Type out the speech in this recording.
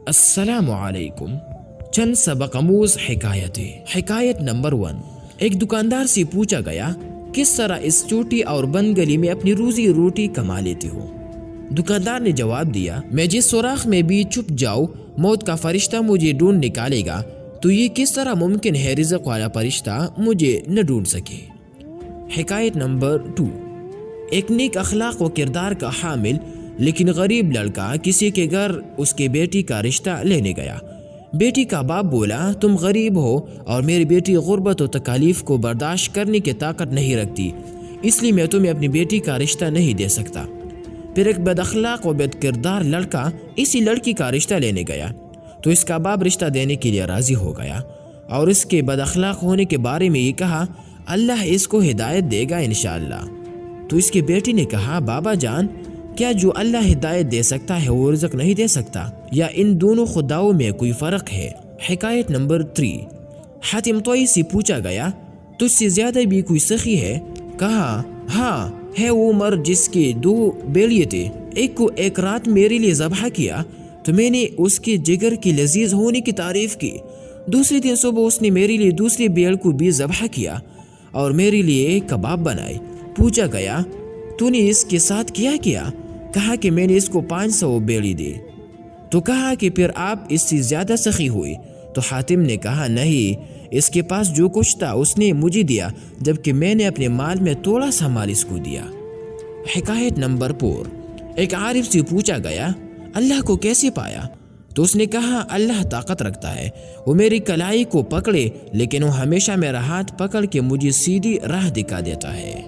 السلام علیکم۔ چند سبق آموز حکایتیں۔ حکایت نمبر 1۔ ایک دکاندار سے پوچھا گیا کس طرح اس چھوٹی اور بند گلی میں اپنی روزی روٹی کما لیتے ہو؟ دکاندار نے جواب دیا، میں جس سوراخ میں بھی چھپ جاؤں موت کا فرشتہ مجھے ڈھونڈ نکالے گا، تو یہ کس طرح ممکن ہے رزق والا فرشتہ مجھے نہ ڈھونڈ سکے؟ حکایت نمبر 2۔ ایک نیک اخلاق و کردار کا حامل لیکن غریب لڑکا کسی کے گھر اس کے بیٹی کا رشتہ لینے گیا۔ بیٹی کا باپ بولا، تم غریب ہو اور میری بیٹی غربت و تکالیف کو برداشت کرنے کی طاقت نہیں رکھتی، اس لیے میں تمہیں اپنی بیٹی کا رشتہ نہیں دے سکتا۔ پھر ایک بد اخلاق و بد کردار لڑکا اسی لڑکی کا رشتہ لینے گیا تو اس کا باپ رشتہ دینے کے لیے راضی ہو گیا اور اس کے بد اخلاق ہونے کے بارے میں یہ کہا، اللہ اس کو ہدایت دے گا انشاءاللہ۔ تو اس کی بیٹی نے کہا، بابا جان، کیا جو اللہ ہدایت دے سکتا ہے وہ رزق نہیں دے سکتا؟ یا ان دونوں خداؤں میں کوئی فرق ہے؟ حکایت نمبر 3۔ حاتم طوئی سے پوچھا گیا، تجھ سے زیادہ بھی کوئی سخی ہے؟ کہا، ہاں ہے وہ مرد جس کے 2 بیلیے تھے، ایک کو ایک رات میرے لیے ذبح کیا تو میں نے اس کے جگر کی لذیذ ہونے کی تعریف کی، دوسرے دن صبح اس نے میرے لیے دوسرے بیل کو بھی ذبح کیا اور میرے لیے کباب بنائے۔ پوچھا گیا، تو نے اس کے ساتھ کیا؟ کہا کہ میں نے اس کو 500 بیڑی دی۔ تو کہا کہ پھر آپ اس سے زیادہ سخی ہوئی؟ تو حاتم نے کہا، نہیں، اس کے پاس جو کچھ تھا اس نے مجھے دیا، جبکہ میں نے اپنے مال میں تھوڑا سا مال اس کو دیا۔ حکایت نمبر 4۔ ایک عارف سے پوچھا گیا، اللہ کو کیسے پایا؟ تو اس نے کہا، اللہ طاقت رکھتا ہے، وہ میری کلائی کو پکڑے لیکن وہ ہمیشہ میرا ہاتھ پکڑ کے مجھے سیدھی راہ دکھا دیتا ہے۔